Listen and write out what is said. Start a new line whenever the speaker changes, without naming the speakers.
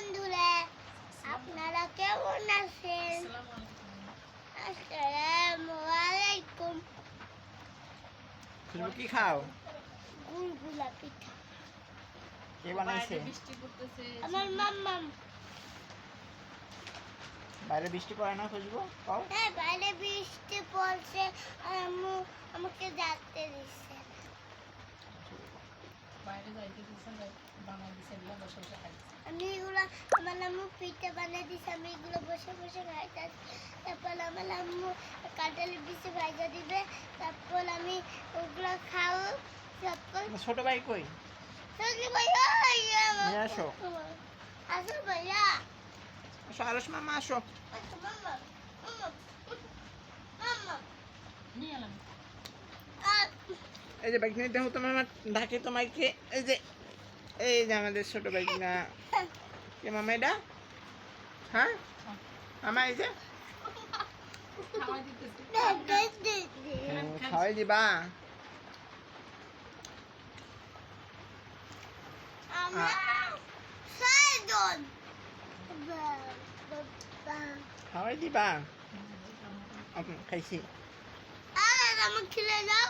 বন্ধুরা, আপনারা কেমন আছেন? আসসালামু আলাইকুম।
তুমি কি খাও?
গুলগুলা পিঠা।
কে বানাইছে?
আমার মাম্মা।
বাইরে বৃষ্টি পড়ে না খুঁজবো? কও।
হ্যাঁ, বাইরে বৃষ্টি পড়ছে আর আম্মু আমাকে যাতে দিচ্ছে।
বাইরে যাইতে দিছে বানাই দিছে এগুলো বসে বসে খাইছে।
আমি এগুলা আমার আম্মু পিঠা বানিয়ে দিছে, আমি এগুলো বসে বসে খাইতেছি। তারপর আমার আম্মু কাঁঠালের বিচি ভাজা দিবে, তারপর আমি ওগুলো খাবো। তারপর
ছোট ভাই কই?
সত্যি ভাইয়া
নিয়ে আসো।
আসো ভাইয়া।
আসো আরস মামা আসো।
আসো মাম্মা। মাম্মা। মাম্মা।
নিয়ে এলাম।
এই যে বাইক নিয়ে দেখো তোমার ঢাকে তোমাকে। এই যে আমাদের ছোট বাইক না কে মামা এটা? হ্যাঁ মামা এই যে
খাওয়াই দিতেছে।
খাওয়াই দিবা।
আমার সাইডন।
খাওয়াই দিবা। খাইছি।
আর আমাকে খেলে দাও।